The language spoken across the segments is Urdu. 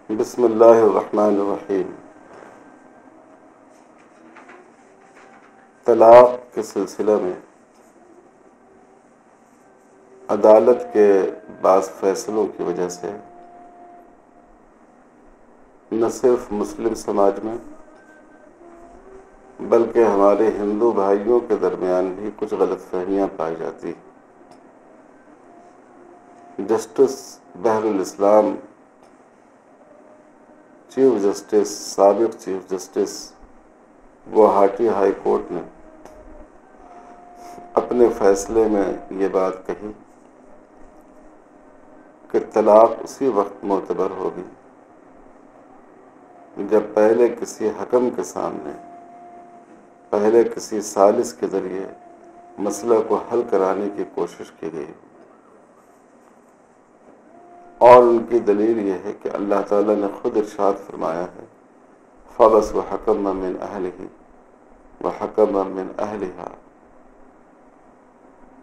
بسم اللہ الرحمن الرحیم۔ طلاق کے سلسلہ میں عدالت کے بعض فیصلوں کی وجہ سے نہ صرف مسلم سماج میں بلکہ ہمارے ہندو بھائیوں کے درمیان بھی کچھ غلط فہمیاں پائی جاتی۔ جسٹس بحر الاسلام چیف جسٹس سابق chief justice Guwahati high court نے اپنے فیصلے میں یہ بات کہی کہ طلاق اسی وقت معتبر ہوگی جب پہلے کسی حکم کے سامنے پہلے کسی ثالث کے ذریعے مسئلہ کو حل کرانے کی کوشش کی گئی، اور ان کی دلیل یہ ہے کہ اللہ تعالیٰ نے خود ارشاد فرمایا ہے فَبَعَثَ حَكَمًا مِّنْ أَهْلِهِ وَحَكَمًا مِّنْ أَهْلِهَا،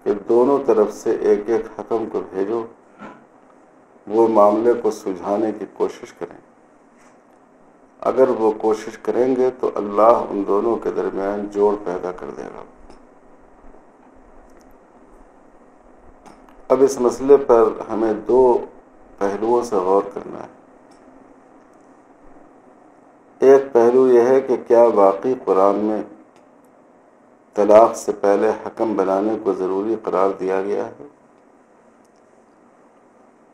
کہ دونوں طرف سے ایک ایک حکم کو بھیجو، وہ معاملے کو سلجھانے کی کوشش کریں۔ اگر وہ کوشش کریں گے تو اللہ ان دونوں کے درمیان جوڑ پیدا کر دے گا۔ اب اس مسئلے پر ہمیں دو پہلوؤں سے غور کرنا ہے۔ ایک پہلو یہ ہے کہ کیا واقعی قرآن میں طلاق سے پہلے حکم بنانے کو ضروری قرار دیا گیا ہے؟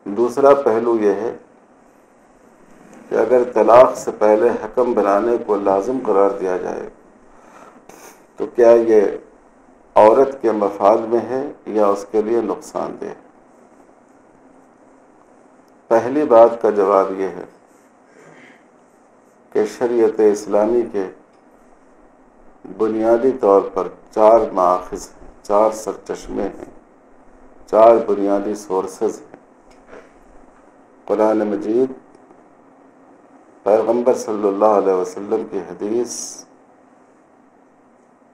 دوسرا پہلو یہ ہے کہ اگر طلاق سے پہلے حکم بنانے کو لازم قرار دیا جائے تو کیا یہ عورت کے مفاد میں ہے یا اس کے لیے نقصان دہ؟ پہلی بات کا جواب یہ ہے کہ شریعت اسلامی کے بنیادی طور پر 4 مآخذ ہیں، 4 سرچشمے ہیں، 4 بنیادی سورسز ہیں۔ قرآن مجید، پیغمبر صلی اللہ علیہ وسلم کی حدیث،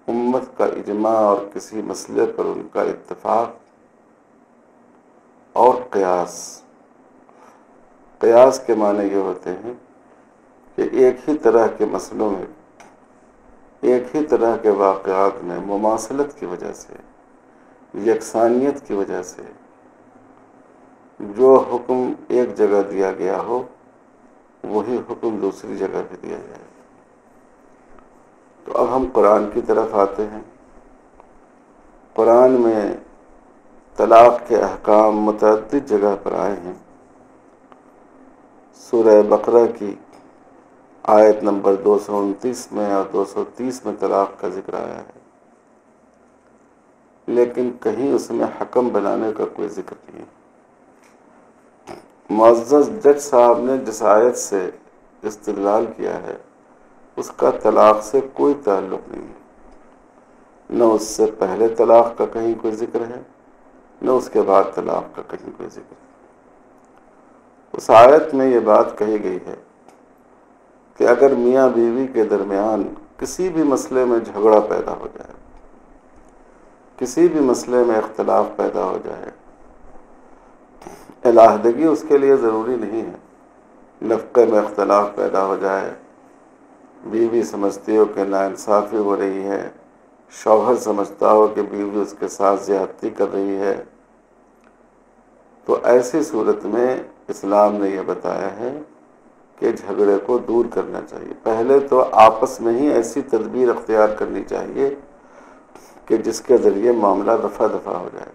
امت کا اجماع اور کسی مسئلے پر ان کا اتفاق، اور قیاس۔ قیاس کے معنی یہ ہوتے ہیں کہ ایک ہی طرح کے مسئلوں میں، ایک ہی طرح کے واقعات میں مماثلت کی وجہ سے، یکسانیت کی وجہ سے جو حکم ایک جگہ دیا گیا ہو وہی حکم دوسری جگہ بھی دیا جائے۔ تو اب ہم قرآن کی طرف آتے ہیں۔ قرآن میں طلاق کے احکام متعدد جگہ پر آئے ہیں۔ سورہ بقرہ کی آیت نمبر 229 میں اور 230 میں طلاق کا ذکر آیا ہے، لیکن کہیں اس میں حکم بنانے کا کوئی ذکر نہیں ہے۔ معزز جج صاحب نے جس آیت سے استدلال کیا ہے اس کا طلاق سے کوئی تعلق نہیں ہے، نہ اس سے پہلے طلاق کا کہیں کوئی ذکر ہے، نہ اس کے بعد طلاق کا کہیں کوئی ذکر ہے۔ اس آیت میں یہ بات کہی گئی ہے کہ اگر میاں بیوی کے درمیان کسی بھی مسئلے میں جھگڑا پیدا ہو جائے، کسی بھی مسئلے میں اختلاف پیدا ہو جائے، علیحدگی اس کے لیے ضروری نہیں ہے، نفقے میں اختلاف پیدا ہو جائے، بیوی سمجھتی ہو کہ ناانصافی ہو رہی ہے، شوہر سمجھتا ہو کہ بیوی اس کے ساتھ زیادتی کر رہی ہے، تو ایسی صورت میں اسلام نے یہ بتایا ہے کہ جھگڑے کو دور کرنا چاہیے۔ پہلے تو آپس میں ہی ایسی تدبیر اختیار کرنی چاہیے کہ جس کے ذریعے معاملہ رفع دفع ہو جائے۔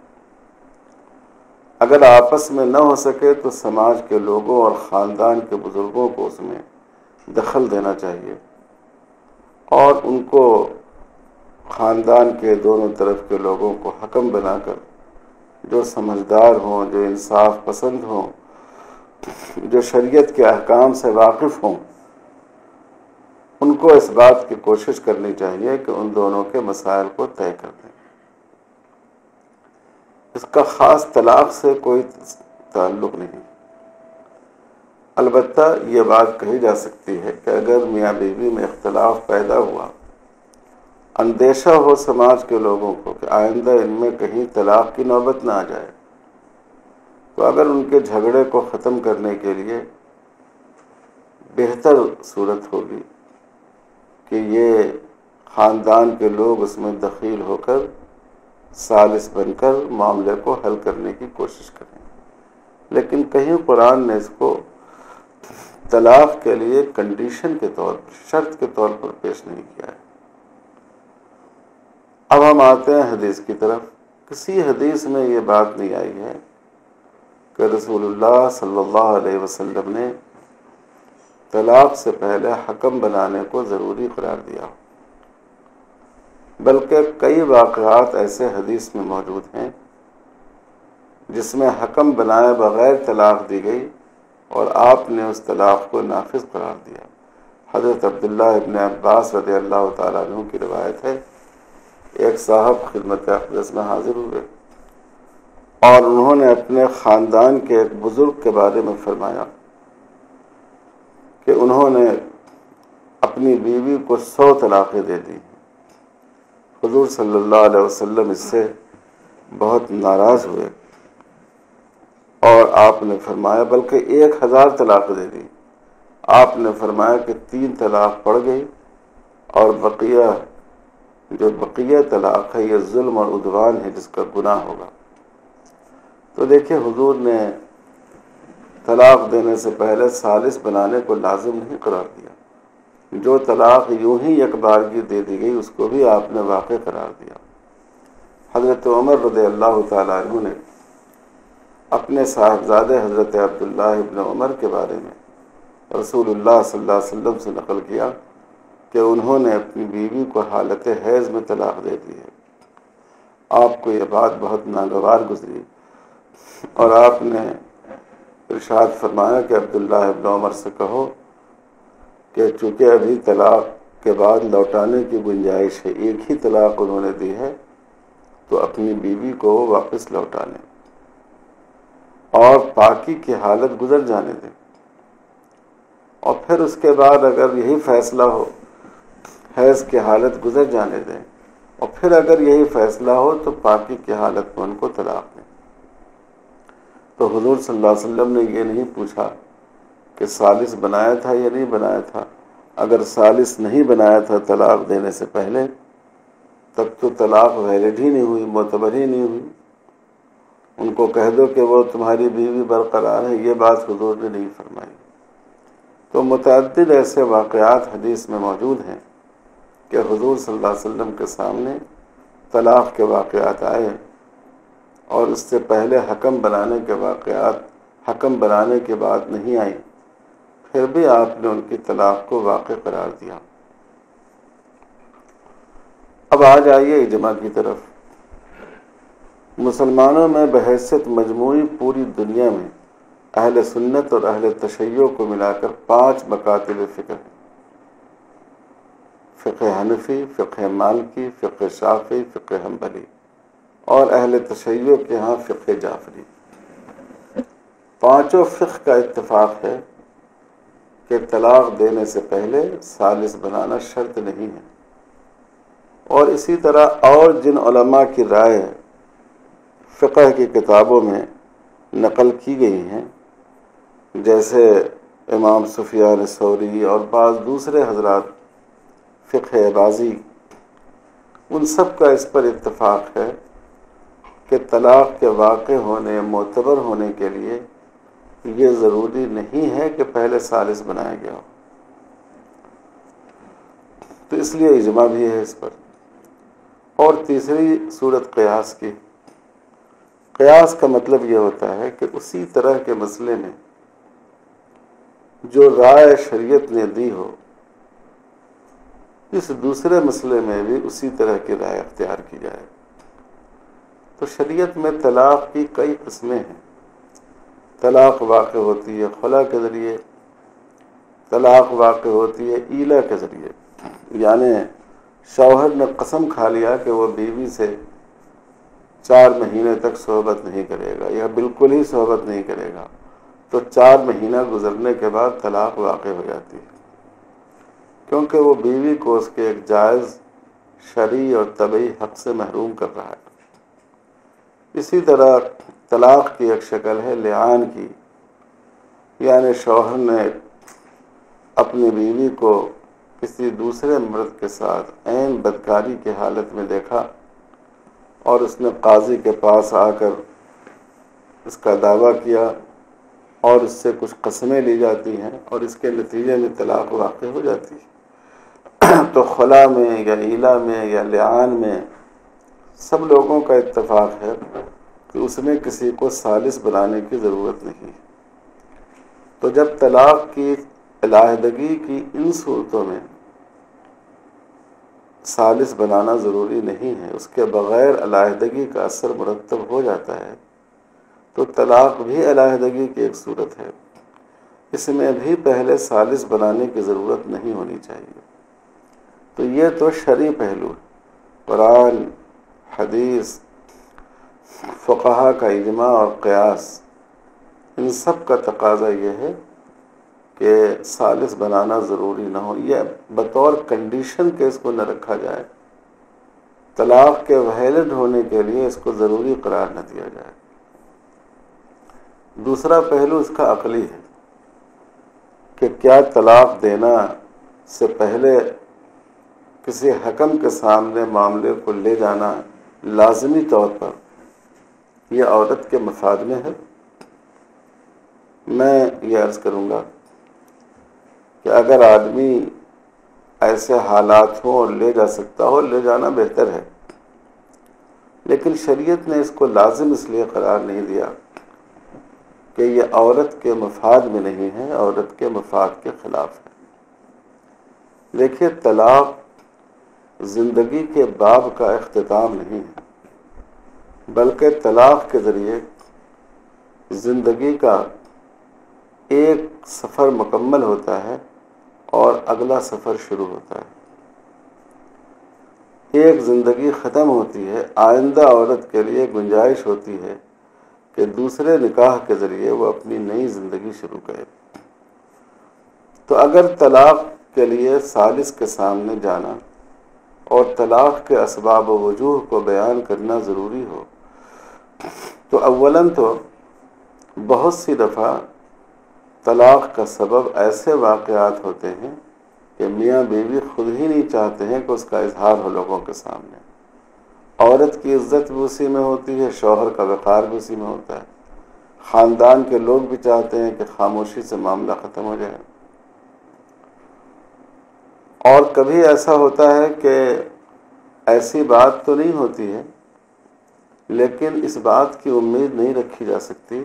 اگر آپس میں نہ ہو سکے تو سماج کے لوگوں اور خاندان کے بزرگوں کو اس میں دخل دینا چاہیے، اور ان کو خاندان کے دونوں طرف کے لوگوں کو حکم بنا کر، جو سمجھدار ہوں، جو انصاف پسند ہوں، جو شریعت کے احکام سے واقف ہوں، ان کو اس بات کی کوشش کرنی چاہیے کہ ان دونوں کے مسائل کو طے کر دیں۔ اس کا خاص طلاق سے کوئی تعلق نہیں۔ البتہ یہ بات کہی جا سکتی ہے کہ اگر میاں بیوی میں اختلاف پیدا ہوا، اندیشہ ہو سماج کے لوگوں کو کہ آئندہ ان میں کہیں طلاق کی نوبت نہ آ جائے، تو اگر ان کے جھگڑے کو ختم کرنے کے لیے بہتر صورت ہوگی کہ یہ خاندان کے لوگ اس میں دخیل ہو کر ثالث بن کر معاملے کو حل کرنے کی کوشش کریں. لیکن کہیں قرآن نے اس کو طلاق کے لیے کنڈیشن کے طور پر، شرط کے طور پر پیش نہیں کیا ہے. اب ہم آتے ہیں حدیث کی طرف. کسی حدیث میں یہ بات نہیں آئی ہے کہ رسول اللہ صلی اللہ علیہ وسلم نے طلاق سے پہلے حکم بنانے کو ضروری قرار دیا، بلکہ کئی واقعات ایسے حدیث میں موجود ہیں جس میں حکم بنائے بغیر طلاق دی گئی اور آپ نے اس طلاق کو نافذ قرار دیا. حضرت عبداللہ ابن عباس رضی اللہ تعالیٰ عنہ کی روایت ہے، ایک صاحب خدمت اقدس میں حاضر ہوئے اور انہوں نے اپنے خاندان کے ایک بزرگ کے بارے میں فرمایا کہ انہوں نے اپنی بیوی کو 100 طلاقیں دے دی. حضور صلی اللہ علیہ وسلم اس سے بہت ناراض ہوئے اور آپ نے فرمایا، بلکہ 1000 طلاقیں دے دی. آپ نے فرمایا کہ 3 طلاق پڑ گئی اور بقیہ طلاق ہے یہ ظلم اور عدوان ہے جس کا گناہ ہوگا. تو دیکھیں حضور نے طلاق دینے سے پہلے ثالث بنانے کو لازم نہیں قرار دیا. جو طلاق یوں ہی ایک بارگی دے دی گئی اس کو بھی آپ نے واقع قرار دیا. حضرت عمر رضی اللہ تعالیٰ عنہ نے اپنے صاحبزادے حضرت عبداللہ ابن عمر کے بارے میں رسول اللہ صلی اللہ علیہ وسلم سے نقل کیا کہ انہوں نے اپنی بیوی کو حالت حیض میں طلاق دے دی ہے. آپ کو یہ بات بہت ناگوار گزری اور آپ نے ارشاد فرمایا کہ عبداللہ ابن عمر سے کہو کہ چونکہ ابھی طلاق کے بعد لوٹانے کی گنجائش ہے، ایک ہی طلاق انہوں نے دی ہے، تو اپنی بیوی کو واپس لوٹا لیں اور پاکی کی حالت گزر جانے دیں، اور پھر اس کے بعد اگر یہی فیصلہ ہو حیض کی حالت گزر جانے دیں، اور پھر اگر یہی فیصلہ ہو تو پاکی کی حالت میں ان کو طلاق دیں. تو حضور صلی اللہ علیہ وسلم نے یہ نہیں پوچھا کہ ثالث بنایا تھا یا نہیں بنایا تھا. اگر ثالث نہیں بنایا تھا طلاق دینے سے پہلے تب تو طلاق ویلڈ ہی نہیں ہوئی، معتبر ہی نہیں ہوئی. ان کو کہہ دو کہ وہ تمہاری بیوی برقرار ہے، یہ بات حضور نے نہیں فرمائی. تو متعدد ایسے واقعات حدیث میں موجود ہیں کہ حضور صلی اللہ علیہ وسلم کے سامنے طلاق کے واقعات آئے اور اس سے پہلے حکم بنانے کے واقعات حکم بنانے کے بعد نہیں آئی، پھر بھی آپ نے ان کی طلاق کو واقع قرار دیا. اب آ جائیے اجماع کی طرف. مسلمانوں میں بحیثیت مجموعی پوری دنیا میں اہل سنت اور اہل تشیع کو ملا کر 5 مکاتب فقہ ہیں: فقہ حنفی، فقہ مالکی، فقہ شافعی، فقہ حنبلی، اور اہل تشیع کے ہاں فقہ جعفری. 5 فقہ کا اتفاق ہے کہ طلاق دینے سے پہلے ثالث بنانا شرط نہیں ہے. اور اسی طرح اور جن علماء کی رائے فقہ کی کتابوں میں نقل کی گئی ہیں، جیسے امام سفیان ثوری اور بعض دوسرے حضرات فقہ بازی، ان سب کا اس پر اتفاق ہے کہ طلاق کے واقع ہونے، معتبر ہونے کے لیے یہ ضروری نہیں ہے کہ پہلے ثالث بنایا گیا ہو. تو اس لیے اجماع بھی ہے اس پر. اور تیسری صورت قیاس کی. قیاس کا مطلب یہ ہوتا ہے کہ اسی طرح کے مسئلے میں جو رائے شریعت نے دی ہو، اس دوسرے مسئلے میں بھی اسی طرح کی رائے اختیار کی جائے. تو شریعت میں طلاق کی کئی قسمیں ہیں. طلاق واقع ہوتی ہے خلا کے ذریعے، طلاق واقع ہوتی ہے ایلا کے ذریعے، یعنی شوہر نے قسم کھا لیا کہ وہ بیوی سے 4 مہینے تک صحبت نہیں کرے گا یا بالکل ہی صحبت نہیں کرے گا، تو 4 مہینہ گزرنے کے بعد طلاق واقع ہو جاتی ہے، کیونکہ وہ بیوی کو اس کے ایک جائز شرعی اور طبعی حق سے محروم کر رہا ہے. اسی طرح طلاق کی ایک شکل ہے لعان کی، یعنی شوہر نے اپنی بیوی کو کسی دوسرے مرد کے ساتھ عین بدکاری کی حالت میں دیکھا اور اس نے قاضی کے پاس آ کر اس کا دعویٰ کیا اور اس سے کچھ قسمیں لی جاتی ہیں اور اس کے نتیجے میں طلاق واقع ہو جاتی ہے، تو خلا میں یا ایلا میں یا لعان میں سب لوگوں کا اتفاق ہے کہ اس میں کسی کو ثالث بنانے کی ضرورت نہیں ہے۔ تو جب طلاق کی علیحدگی کی ان صورتوں میں ثالث بنانا ضروری نہیں ہے، اس کے بغیر علیحدگی کا اثر مرتب ہو جاتا ہے، تو طلاق بھی علیحدگی کی ایک صورت ہے، اس میں بھی پہلے ثالث بنانے کی ضرورت نہیں ہونی چاہیے۔ تو یہ تو شرعی پہلو ہے، قرآن، حدیث، فقہا کا اجماع اور قیاس، ان سب کا تقاضا یہ ہے کہ ثالث بنانا ضروری نہ ہو، یہ بطور کنڈیشن کے اس کو نہ رکھا جائے، طلاق کے ویلڈ ہونے کے لیے اس کو ضروری قرار نہ دیا جائے۔ دوسرا پہلو اس کا عقلی ہے کہ کیا طلاق دینا سے پہلے کسی حکم کے سامنے معاملے کو لے جانا لازمی طور پر یہ عورت کے مفاد میں ہے؟ میں یہ عرض کروں گا کہ اگر آدمی ایسے حالات ہوں اور لے جا سکتا ہو، لے جانا بہتر ہے، لیکن شریعت نے اس کو لازم اس لیے قرار نہیں دیا کہ یہ عورت کے مفاد میں نہیں ہے، عورت کے مفاد کے خلاف ہے۔ دیکھیے، طلاق زندگی کے باب کا اختتام نہیں ہے، بلکہ طلاق کے ذریعے زندگی کا ایک سفر مکمل ہوتا ہے اور اگلا سفر شروع ہوتا ہے۔ ایک زندگی ختم ہوتی ہے، آئندہ عورت کے لیے گنجائش ہوتی ہے کہ دوسرے نکاح کے ذریعے وہ اپنی نئی زندگی شروع کرے۔ تو اگر طلاق کے لیے ثالث کے سامنے جانا اور طلاق کے اسباب و وجوہ کو بیان کرنا ضروری ہو، تو اولاً تو بہت سی دفعہ طلاق کا سبب ایسے واقعات ہوتے ہیں کہ میاں بیوی خود ہی نہیں چاہتے ہیں کہ اس کا اظہار ہو لوگوں کے سامنے۔ عورت کی عزت بھی اسی میں ہوتی ہے، شوہر کا وقار بھی اسی میں ہوتا ہے، خاندان کے لوگ بھی چاہتے ہیں کہ خاموشی سے معاملہ ختم ہو جائے۔ اور کبھی ایسا ہوتا ہے کہ ایسی بات تو نہیں ہوتی ہے، لیکن اس بات کی امید نہیں رکھی جا سکتی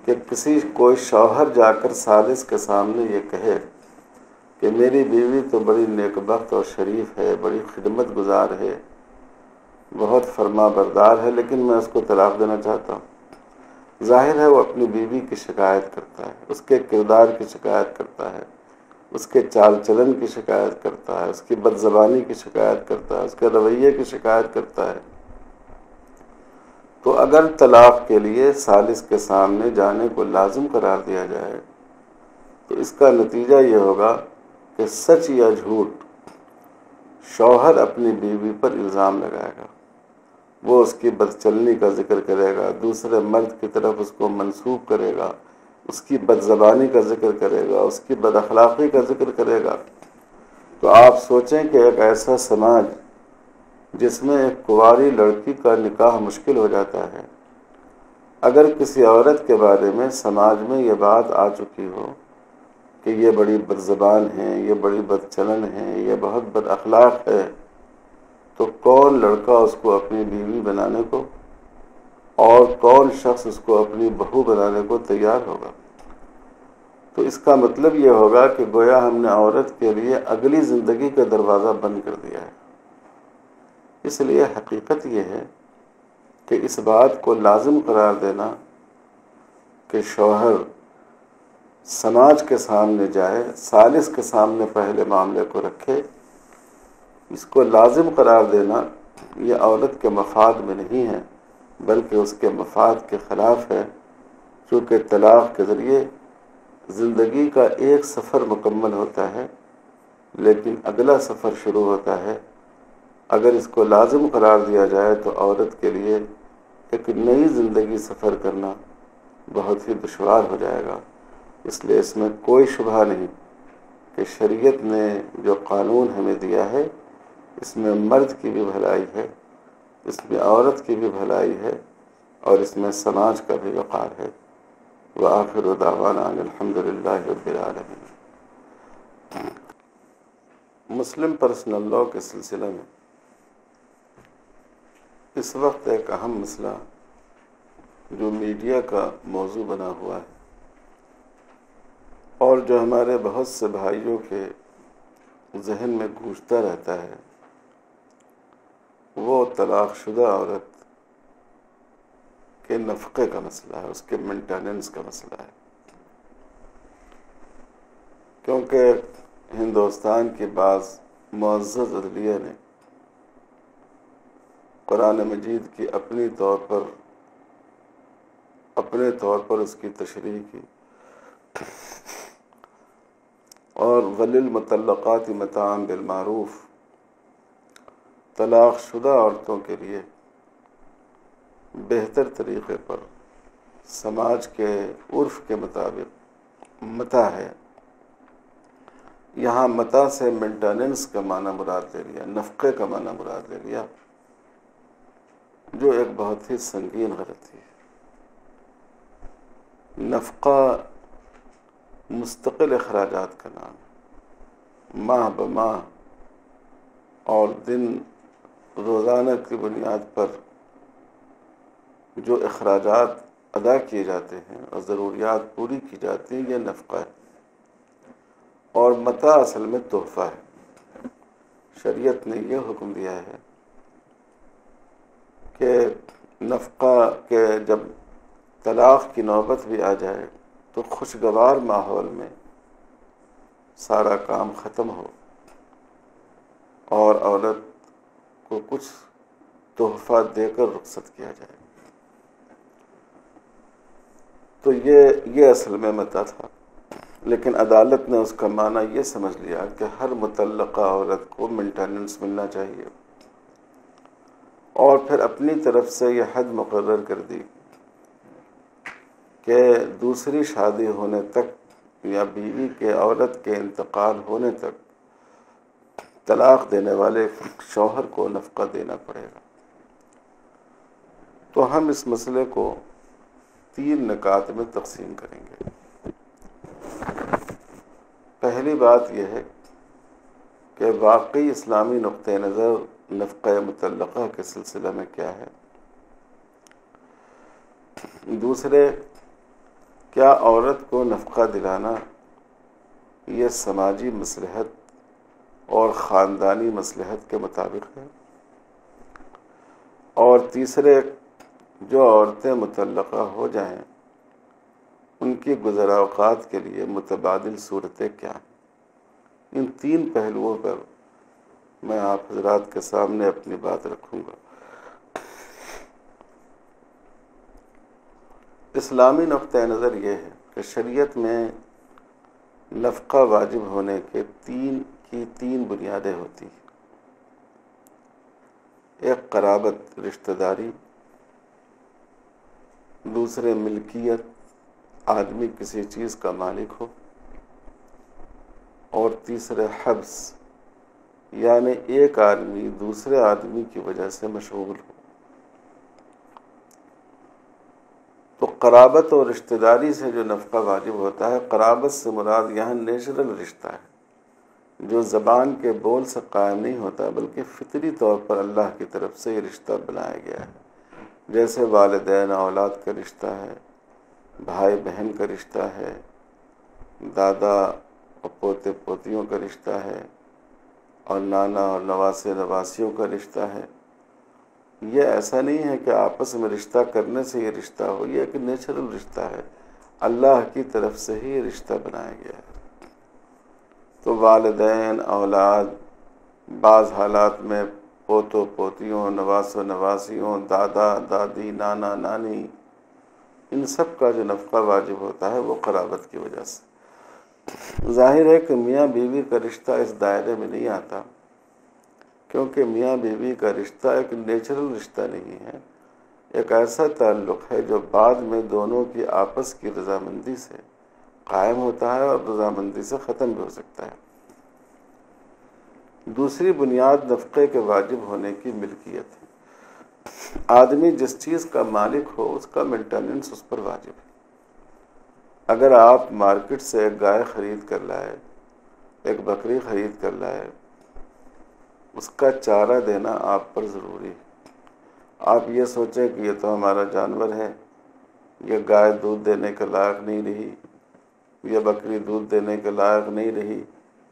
کہ کوئی شوہر جا کر ثالث کے سامنے یہ کہے کہ میری بیوی تو بڑی نیک بخت اور شریف ہے، بڑی خدمت گزار ہے، بہت فرما بردار ہے، لیکن میں اس کو طلاق دینا چاہتا ہوں۔ ظاہر ہے وہ اپنی بیوی کی شکایت کرتا ہے، اس کے کردار کی شکایت کرتا ہے، اس کے چال چلن کی شکایت کرتا ہے، اس کی بد زبانی کی شکایت کرتا ہے، اس کے رویے کی شکایت کرتا ہے۔ تو اگر طلاق کے لیے ثالث کے سامنے جانے کو لازم قرار دیا جائے تو اس کا نتیجہ یہ ہوگا کہ سچ یا جھوٹ شوہر اپنی بیوی پر الزام لگائے گا، وہ اس کی بدچلنی کا ذکر کرے گا، دوسرے مرد کی طرف اس کو منسوب کرے گا، اس کی بد زبانی کا ذکر کرے گا، اس کی بد اخلاقی کا ذکر کرے گا۔ تو آپ سوچیں کہ ایک ایسا سماج جس میں ایک کنواری لڑکی کا نکاح مشکل ہو جاتا ہے، اگر کسی عورت کے بارے میں سماج میں یہ بات آ چکی ہو کہ یہ بڑی بد زبان ہے، یہ بڑی بد چلن ہے، یہ بہت بد اخلاق ہے، تو کون لڑکا اس کو اپنی بیوی بنانے کو اور کون شخص اس کو اپنی بہو بنانے کو تیار ہوگا؟ تو اس کا مطلب یہ ہوگا کہ گویا ہم نے عورت کے لیے اگلی زندگی کا دروازہ بند کر دیا ہے۔ اس لیے حقیقت یہ ہے کہ اس بات کو لازم قرار دینا کہ شوہر سماج کے سامنے جائے، ثالث کے سامنے پہلے معاملے کو رکھے، اس کو لازم قرار دینا یہ عورت کے مفاد میں نہیں ہے بلکہ اس کے مفاد کے خلاف ہے، چونکہ طلاق کے ذریعے زندگی کا ایک سفر مکمل ہوتا ہے لیکن اگلا سفر شروع ہوتا ہے۔ اگر اس کو لازم قرار دیا جائے تو عورت کے لیے ایک نئی زندگی سفر کرنا بہت ہی دشوار ہو جائے گا۔ اس لیے اس میں کوئی شبہ نہیں کہ شریعت نے جو قانون ہمیں دیا ہے اس میں مرد کی بھی بھلائی ہے، اس میں عورت کی بھی بھلائی ہے، اور اس میں سماج کا بھی وقار ہے۔ وآخر دعوانا ان الحمد للہ رب العالمین۔ مسلم پرسنل لاء کے سلسلے میں اس وقت ایک اہم مسئلہ جو میڈیا کا موضوع بنا ہوا ہے اور جو ہمارے بہت سے بھائیوں کے ذہن میں گونجتا رہتا ہے، وہ طلاق شدہ عورت کے نفقے کا مسئلہ ہے، اس کے مینٹیننس کا مسئلہ ہے۔ کیونکہ ہندوستان کی بعض معزز عدلیہ نے قرآن مجید کی اپنے طور پر اس کی تشریح کی، اور وَلِلْمُطَلَّقَاتِ مَتَاعًا بِالْمَعْرُوف، طلاق شدہ عورتوں کے لیے بہتر طریقے پر سماج کے عرف کے مطابق متاع ہے۔ یہاں متاع سے مینٹیننس کا معنی مراد لے لیا، نفقے کا معنی مراد لے لیا، جو ایک بہت ہی سنگین غلطی ہے۔ نفقہ مستقل اخراجات کا نام ہے، ماہ بماہ اور دن روزانہ کی بنیاد پر جو اخراجات ادا کیے جاتے ہیں اور ضروریات پوری کی جاتی ہیں، یہ نفقہ ہے۔ اور متاع اصل میں تحفہ ہے۔ شریعت نے یہ حکم دیا ہے کہ نفقہ کے جب طلاق کی نوبت بھی آ جائے تو خوشگوار ماحول میں سارا کام ختم ہو اور عورت کو کچھ تحفہ دے کر رخصت کیا جائے۔ تو یہ اصل میں متاع تھا، لیکن عدالت نے اس کا معنی یہ سمجھ لیا کہ ہر مطلقہ عورت کو مینٹیننس ملنا چاہیے، اور پھر اپنی طرف سے یہ حد مقرر کر دی کہ دوسری شادی ہونے تک یا بیوی کے عورت کے انتقال ہونے تک طلاق دینے والے شوہر کو نفقہ دینا پڑے گا۔ تو ہم اس مسئلے کو 3 نکات میں تقسیم کریں گے۔ پہلی بات یہ ہے کہ واقعی اسلامی نقطہ نظر نفقہ مطلقہ کے سلسلے میں کیا ہے۔ دوسرے، کیا عورت کو نفقہ دلانا یہ سماجی مصلحت اور خاندانی مصلحت کے مطابق ہے۔ اور تیسرے، جو عورتیں مطلقہ ہو جائیں ان کی گزر اوقات کے لیے متبادل صورتیں کیا ہیں۔ ان 3 پہلوؤں پر میں آپ حضرات کے سامنے اپنی بات رکھوں گا۔ اسلامی نقطہ نظر یہ ہے کہ شریعت میں نفقہ واجب ہونے کے 3 بنیادیں ہوتی ہیں۔ ایک قرابت، رشتہ داری، دوسرے ملکیت، آدمی کسی چیز کا مالک ہو، اور تیسرے حبس، یعنی ایک آدمی دوسرے آدمی کی وجہ سے مشغول ہو۔ تو قرابت اور رشتہ داری سے جو نفقہ واجب ہوتا ہے، قرابت سے مراد یہاں نیچرل رشتہ ہے جو زبان کے بول سے قائم نہیں ہوتا، بلکہ فطری طور پر اللہ کی طرف سے یہ رشتہ بنایا گیا ہے۔ جیسے والدین اولاد کا رشتہ ہے، بھائی بہن کا رشتہ ہے، دادا اور پوتے پوتیوں کا رشتہ ہے، اور نانا اور نواسے نواسیوں کا رشتہ ہے۔ یہ ایسا نہیں ہے کہ آپس میں رشتہ کرنے سے یہ رشتہ ہو، یہ ایک نیچرل رشتہ ہے، اللہ کی طرف سے ہی یہ رشتہ بنایا گیا ہے۔ تو والدین اولاد، بعض حالات میں پوتوں پوتیوں، نواسوں نواسیوں، دادا دادی، نانا نانی، ان سب کا جو نفقہ واجب ہوتا ہے وہ قرابت کی وجہ سے۔ ظاہر ہے کہ میاں بیوی کا رشتہ اس دائرے میں نہیں آتا، کیونکہ میاں بیوی کا رشتہ ایک نیچرل رشتہ نہیں ہے، ایک ایسا تعلق ہے جو بعد میں دونوں کی آپس کی رضامندی سے قائم ہوتا ہے اور رضامندی سے ختم بھی ہو سکتا ہے۔ دوسری بنیاد نفقے کے واجب ہونے کی ملکیت ہے۔ آدمی جس چیز کا مالک ہو اس کا مینٹیننس اس پر واجب ہے۔ اگر آپ مارکیٹ سے ایک گائے خرید کر لائے، ایک بکری خرید کر لائے، اس کا چارہ دینا آپ پر ضروری ہے۔ آپ یہ سوچیں کہ یہ تو ہمارا جانور ہے، یہ گائے دودھ دینے کے لائق نہیں رہی، یہ بکری دودھ دینے کے لائق نہیں رہی،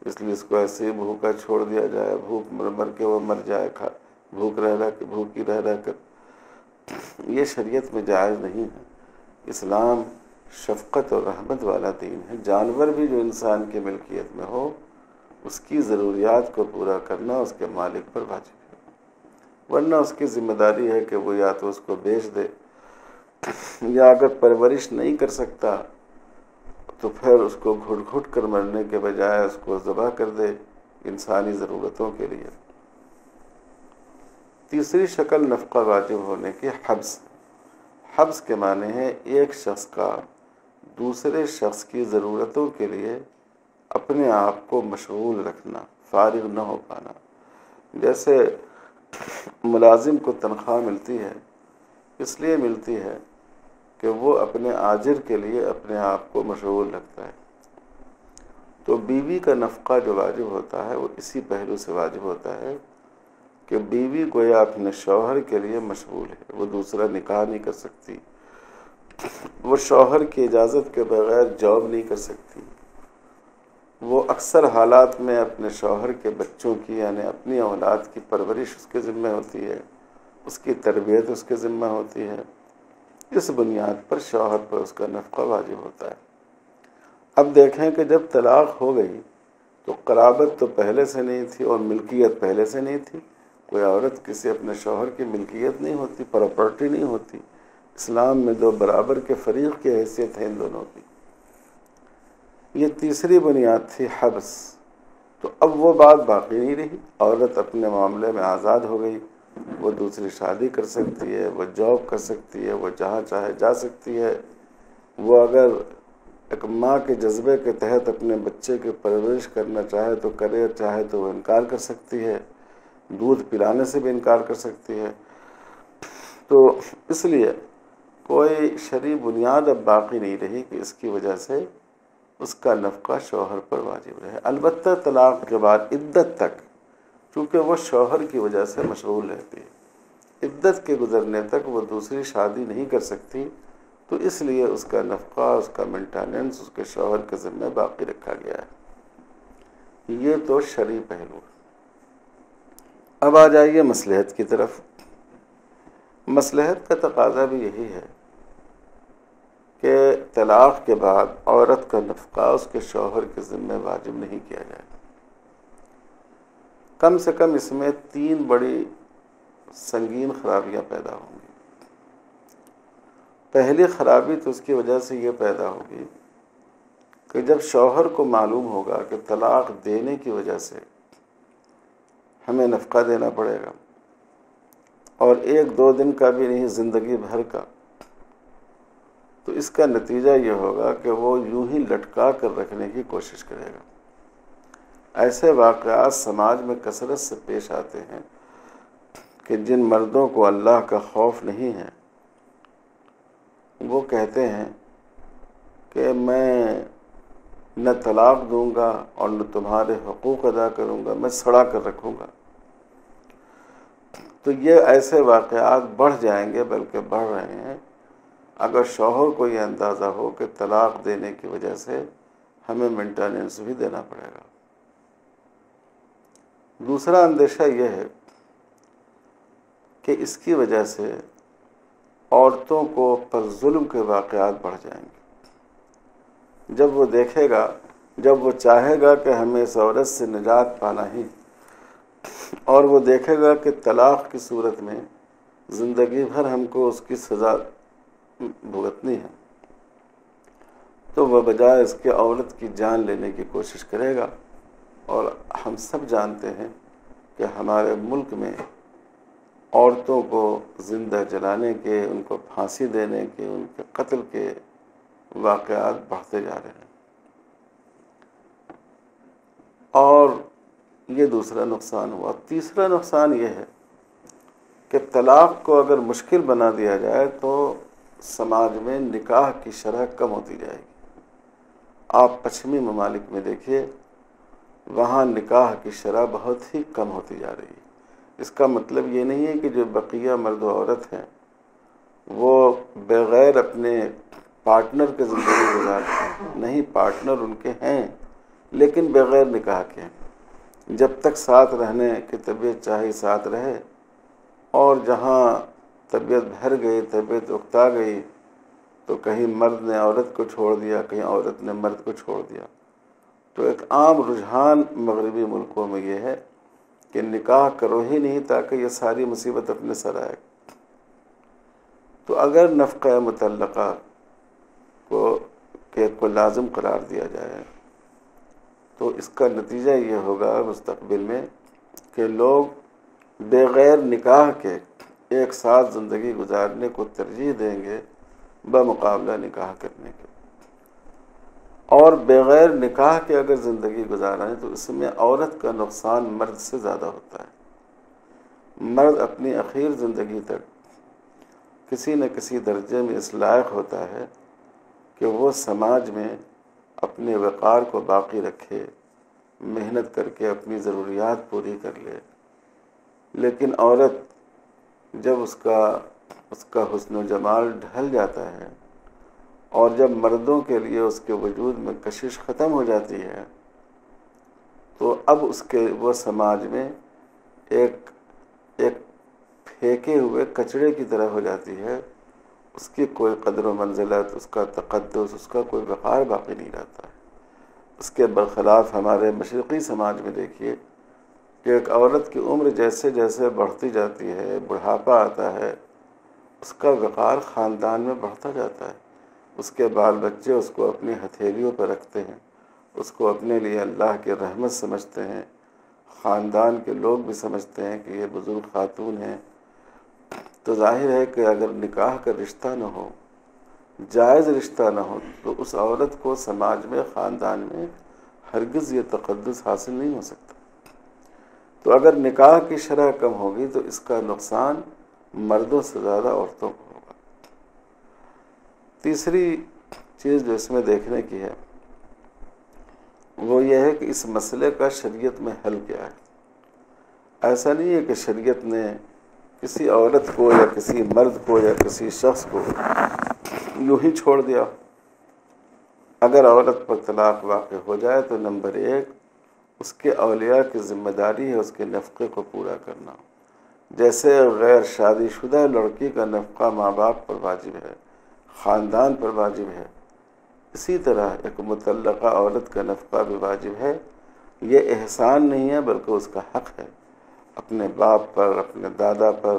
اس لیے اس کو ایسے ہی بھوکا چھوڑ دیا جائے، بھوک مر کے وہ مر جائے، بھوکی رہ کر۔ یہ شریعت میں جائز نہیں ہے۔ اسلام شفقت اور رحمت والا دین ہے۔ جانور بھی جو انسان کی ملکیت میں ہو، اس کی ضروریات کو پورا کرنا اس کے مالک پر واجب ہے، ورنہ اس کی ذمہ داری ہے کہ وہ یا تو اس کو بیچ دے، یا اگر پرورش نہیں کر سکتا تو پھر اس کو گھٹ گھٹ کر مرنے کے بجائے اس کو ذبح کر دے انسانی ضرورتوں کے لیے۔ تیسری شکل نفقہ واجب ہونے کی حبس۔ حبس کے معنی ہے ایک شخص کا دوسرے شخص کی ضرورتوں کے لیے اپنے آپ کو مشغول رکھنا، فارغ نہ ہو پانا۔ جیسے ملازم کو تنخواہ ملتی ہے، اس لیے ملتی ہے کہ وہ اپنے آجر کے لیے اپنے آپ کو مشغول رکھتا ہے۔ تو بیوی کا نفقہ جو واجب ہوتا ہے وہ اسی پہلو سے واجب ہوتا ہے کہ بیوی گویا اپنے شوہر کے لیے مشغول ہے، وہ دوسرا نکاح نہیں کر سکتی، وہ شوہر کی اجازت کے بغیر جاب نہیں کر سکتی، وہ اکثر حالات میں اپنے شوہر کے بچوں کی یعنی اپنی اولاد کی پرورش اس کے ذمہ ہوتی ہے، اس کی تربیت اس کے ذمہ ہوتی ہے۔ اس بنیاد پر شوہر پر اس کا نفقہ واجب ہوتا ہے۔ اب دیکھیں کہ جب طلاق ہو گئی تو قرابت تو پہلے سے نہیں تھی اور ملکیت پہلے سے نہیں تھی۔ کوئی عورت کسی اپنے شوہر کی ملکیت نہیں ہوتی، پراپرٹی نہیں ہوتی۔ اسلام میں دو برابر کے فریق کی حیثیت ہے ان دونوں کی۔ یہ تیسری بنیاد تھی حبس۔ تو اب وہ بات باقی نہیں رہی، عورت اپنے معاملے میں آزاد ہو گئی، وہ دوسری شادی کر سکتی ہے، وہ جاب کر سکتی ہے، وہ جہاں چاہے جا سکتی ہے، وہ اگر ایک ماں کے جذبے کے تحت اپنے بچے کی پرورش کرنا چاہے تو کرے، چاہے تو وہ انکار کر سکتی ہے، دودھ پلانے سے بھی انکار کر سکتی ہے۔ تو اس لیے کوئی شرعی بنیاد اب باقی نہیں رہی کہ اس کی وجہ سے اس کا نفقہ شوہر پر واجب رہے۔ البتہ طلاق کے بعد عدت تک، چونکہ وہ شوہر کی وجہ سے مشغول رہتی ہے، عدت کے گزرنے تک وہ دوسری شادی نہیں کر سکتی، تو اس لیے اس کا نفقہ، اس کا مینٹیننس اس کے شوہر کے ذمہ باقی رکھا گیا ہے۔ یہ تو شرعی پہلو۔ اب آ جائیے مصلحت کی طرف۔ مصلحت کا تقاضا بھی یہی ہے کہ طلاق کے بعد عورت کا نفقہ اس کے شوہر کے ذمہ واجب نہیں کیا جائے۔ کم سے کم اس میں 3 بڑی سنگین خرابیاں پیدا ہوں گی۔ پہلی خرابی تو اس کی وجہ سے یہ پیدا ہوگی کہ جب شوہر کو معلوم ہوگا کہ طلاق دینے کی وجہ سے ہمیں نفقہ دینا پڑے گا، اور 1-2 دن کا بھی نہیں، زندگی بھر کا، تو اس کا نتیجہ یہ ہوگا کہ وہ یوں ہی لٹکا کر رکھنے کی کوشش کرے گا۔ ایسے واقعات سماج میں کثرت سے پیش آتے ہیں کہ جن مردوں کو اللہ کا خوف نہیں ہے وہ کہتے ہیں کہ میں نہ طلاق دوں گا اور نہ تمہارے حقوق ادا کروں گا، میں سڑا کر رکھوں گا۔ تو یہ ایسے واقعات بڑھ جائیں گے، بلکہ بڑھ رہے ہیں، اگر شوہر کو یہ اندازہ ہو کہ طلاق دینے کی وجہ سے ہمیں مینٹیننس بھی دینا پڑے گا۔ دوسرا اندیشہ یہ ہے کہ اس کی وجہ سے عورتوں کو پر ظلم کے واقعات بڑھ جائیں گے۔ جب وہ دیکھے گا، جب وہ چاہے گا کہ ہمیں اس عورت سے نجات پانا ہی، اور وہ دیکھے گا کہ طلاق کی صورت میں زندگی بھر ہم کو اس کی سزا بھگتنی ہے، تو وہ بجائے اس کے عورت کی جان لینے کی کوشش کرے گا۔ اور ہم سب جانتے ہیں کہ ہمارے ملک میں عورتوں کو زندہ جلانے کے، ان کو پھانسی دینے کے، ان کے قتل کے واقعات بڑھتے جا رہے ہیں۔ اور یہ دوسرا نقصان ہوا۔ تیسرا نقصان یہ ہے کہ طلاق کو اگر مشکل بنا دیا جائے تو سماج میں نکاح کی شرح کم ہوتی جائے گی۔ آپ پچھمی ممالک میں دیکھیے، وہاں نکاح کی شرح بہت ہی کم ہوتی جا رہی ہے۔ اس کا مطلب یہ نہیں ہے کہ جو بقیہ مرد و عورت ہیں وہ بغیر اپنے پارٹنر کے زندگی گزارتے ہیں، نہیں، پارٹنر ان کے ہیں لیکن بغیر نکاح کے ہیں۔ جب تک ساتھ رہنے کی طبیعت چاہی ساتھ رہے، اور جہاں طبیعت بھر گئی، طبیعت اکتا گئی، تو کہیں مرد نے عورت کو چھوڑ دیا، کہیں عورت نے مرد کو چھوڑ دیا۔ تو ایک عام رجحان مغربی ملکوں میں یہ ہے کہ نکاح کرو ہی نہیں تاکہ یہ ساری مصیبت اپنے سر آئے۔ تو اگر نفقہ مطلقہ کو لازم قرار دیا جائے تو اس کا نتیجہ یہ ہوگا مستقبل میں کہ لوگ بغیر نکاح کے ایک ساتھ زندگی گزارنے کو ترجیح دیں گے بمقابلہ نکاح کرنے کے۔ اور بغیر نکاح کے اگر زندگی گزاریں تو اس میں عورت کا نقصان مرد سے زیادہ ہوتا ہے۔ مرد اپنی اخیر زندگی تک کسی نہ کسی درجے میں اس لائق ہوتا ہے کہ وہ سماج میں اپنے وقار کو باقی رکھے، محنت کر کے اپنی ضروریات پوری کر لے۔ لیکن عورت جب اس کا حسن و جمال ڈھل جاتا ہے اور جب مردوں کے لیے اس کے وجود میں کشش ختم ہو جاتی ہے تو اب وہ سماج میں ایک پھینکے ہوئے کچڑے کی طرح ہو جاتی ہے۔ اس کی کوئی قدر و منزلت، اس کا تقدس، اس کا کوئی وقار باقی نہیں رہتا ہے۔ اس کے برخلاف ہمارے مشرقی سماج میں دیکھیے کہ ایک عورت کی عمر جیسے جیسے بڑھتی جاتی ہے، بڑھاپا آتا ہے، اس کا وقار خاندان میں بڑھتا جاتا ہے۔ اس کے بال بچے اس کو اپنی ہتھیلیوں پر رکھتے ہیں، اس کو اپنے لیے اللہ کی رحمت سمجھتے ہیں، خاندان کے لوگ بھی سمجھتے ہیں کہ یہ بزرگ خاتون ہیں۔ تو ظاہر ہے کہ اگر نکاح کا رشتہ نہ ہو، جائز رشتہ نہ ہو، تو اس عورت کو سماج میں، خاندان میں ہرگز یہ تقدس حاصل نہیں ہو سکتا۔ تو اگر نکاح کی شرح کم ہوگی تو اس کا نقصان مردوں سے زیادہ عورتوں کو ہوگا۔ تیسری چیز جو اس میں دیکھنے کی ہے وہ یہ ہے کہ اس مسئلے کا شریعت میں حل کیا ہے۔ ایسا نہیں ہے کہ شریعت نے کسی عورت کو یا کسی مرد کو یا کسی شخص کو یوں ہی چھوڑ دیا۔ اگر عورت پر طلاق واقع ہو جائے تو نمبر 1 اس کے اولیاء کی ذمہ داری ہے اس کے نفقے کو پورا کرنا۔ جیسے غیر شادی شدہ لڑکی کا نفقہ ماں باپ پر واجب ہے، خاندان پر واجب ہے، اسی طرح ایک مطلقہ عورت کا نفقہ بھی واجب ہے۔ یہ احسان نہیں ہے بلکہ اس کا حق ہے، اپنے باپ پر، اپنے دادا پر،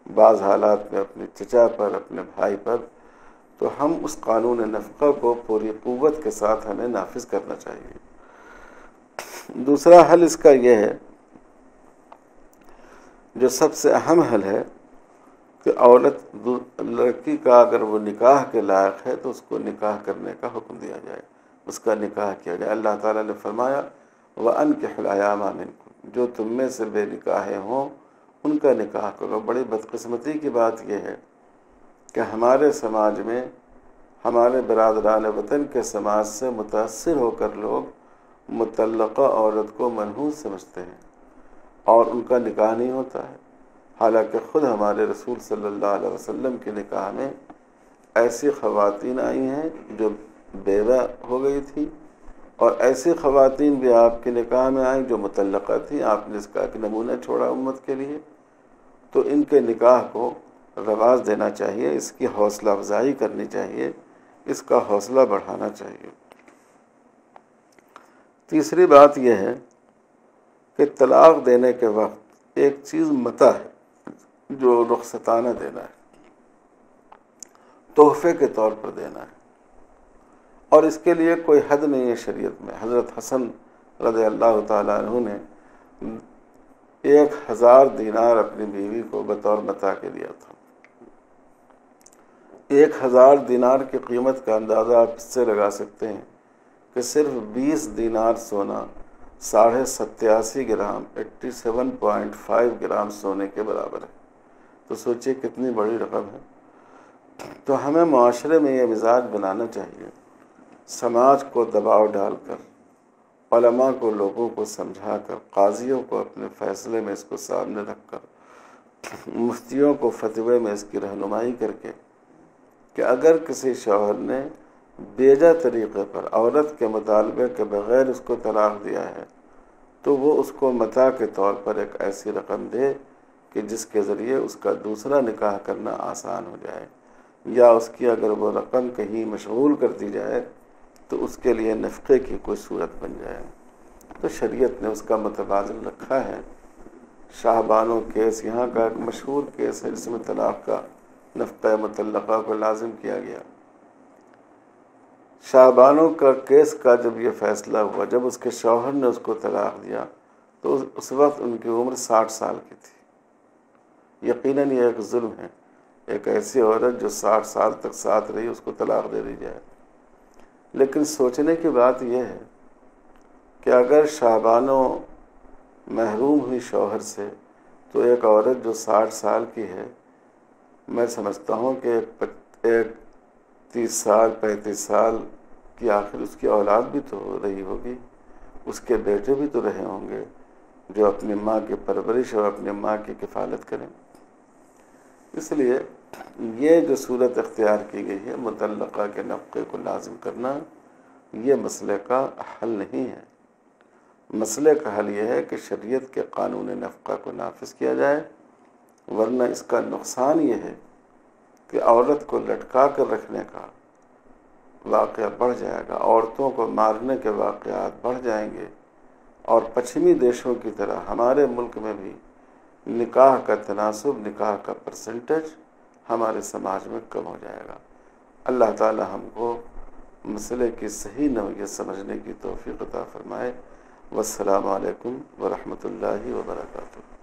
بعض حالات میں اپنے چچا پر، اپنے بھائی پر۔ تو ہم اس قانون نفقہ کو پوری قوت کے ساتھ ہمیں نافذ کرنا چاہیے۔ دوسرا حل اس کا یہ ہے، جو سب سے اہم حل ہے، کہ لڑکی کا اگر وہ نکاح کے لائق ہے تو اس کو نکاح کرنے کا حکم دیا جائے، اس کا نکاح کیا جائے۔ اللہ تعالیٰ نے فرمایا وَأَنكِحُوا الْأَيَامَ مِنكُمْ، جو تم میں سے بے نکاح ہوں ان کا نکاح کرو۔ بڑی بدقسمتی کی بات یہ ہے کہ ہمارے سماج میں، ہمارے برادران وطن کے سماج سے متاثر ہو کر لوگ مطلقہ عورت کو منحوس سمجھتے ہیں اور ان کا نکاح نہیں ہوتا ہے، حالانکہ خود ہمارے رسول صلی اللہ علیہ وسلم کے نکاح میں ایسی خواتین آئی ہیں جو بیوہ ہو گئی تھی، اور ایسی خواتین بھی آپ کے نکاح میں آئیں جو مطلقہ تھیں۔ آپ نے اس کا ایک نمونہ چھوڑا امت کے لیے۔ تو ان کے نکاح کو رواج دینا چاہیے، اس کی حوصلہ افزائی کرنی چاہیے، اس کا حوصلہ بڑھانا چاہیے۔ تیسری بات یہ ہے کہ طلاق دینے کے وقت ایک چیز متاع ہے جو رخصتانہ دینا ہے، تحفے کے طور پر دینا ہے، اور اس کے لیے کوئی حد نہیں ہے شریعت میں۔ حضرت حسن رضی اللہ تعالیٰ عنہ نے 1000 دینار اپنی بیوی کو بطور متاع کے دیا تھا۔ 1000 دینار کی قیمت کا اندازہ آپ اس سے لگا سکتے ہیں کہ صرف 20 دینار سونا 87.5 گرام 87.5 گرام سونے کے برابر ہے۔ تو سوچئے کتنی بڑی رقم ہے۔ تو ہمیں معاشرے میں یہ مزاج بنانا چاہیے، سماج کو دباؤ ڈال کر، علماء کو لوگوں کو سمجھا کر، قاضیوں کو اپنے فیصلے میں اس کو سامنے رکھ کر، مفتیوں کو فتوے میں اس کی رہنمائی کر کے، کہ اگر کسی شوہر نے بیجا طریقے پر عورت کے مطالبے کے بغیر اس کو طلاق دیا ہے تو وہ اس کو متاع کے طور پر ایک ایسی رقم دے کہ جس کے ذریعے اس کا دوسرا نکاح کرنا آسان ہو جائے، یا اس کی اگر وہ رقم کہیں مشغول کر دی جائے تو اس کے لیے نفقے کی کوئی صورت بن جائے۔ تو شریعت نے اس کا متبادل رکھا ہے۔ شاہ بانو کیس یہاں کا ایک مشہور کیس ہے جس میں طلاق کا نفقہ مطلقہ کو لازم کیا گیا۔ شاہ بانو کا کیس کا جب یہ فیصلہ ہوا، جب اس کے شوہر نے اس کو طلاق دیا تو اس وقت ان کی عمر 60 سال کی تھی۔ یقیناً یہ ایک ظلم ہے، ایک ایسی عورت جو 60 سال تک ساتھ رہی اس کو طلاق دے دی جائے۔ لیکن سوچنے کی بات یہ ہے کہ اگر شاہ بانو محروم ہوئی شوہر سے تو ایک عورت جو 60 سال کی ہے، میں سمجھتا ہوں کہ ایک 30 سال 35 سال کی آخر اس کی اولاد بھی تو رہی ہوگی، اس کے بیٹے بھی تو رہے ہوں گے جو اپنی ماں کی پرورش اور اپنی ماں کی کفالت کریں۔ اس لیے یہ جو صورت اختیار کی گئی ہے مطلقہ کے نفقے کو لازم کرنا، یہ مسئلے کا حل نہیں ہے۔ مسئلے کا حل یہ ہے کہ شریعت کے قانون نفقہ کو نافذ کیا جائے، ورنہ اس کا نقصان یہ ہے کہ عورت کو لٹکا کر رکھنے کا واقعہ بڑھ جائے گا، عورتوں کو مارنے کے واقعات بڑھ جائیں گے، اور پچھمی دیشوں کی طرح ہمارے ملک میں بھی نکاح کا تناسب، نکاح کا پرسنٹیج ہمارے سماج میں کم ہو جائے گا۔ اللہ تعالی ہم کو مسئلے کی صحیح نوعیت سمجھنے کی توفیق عطا فرمائے۔ والسلام علیکم ورحمۃ اللہ وبرکاتہ۔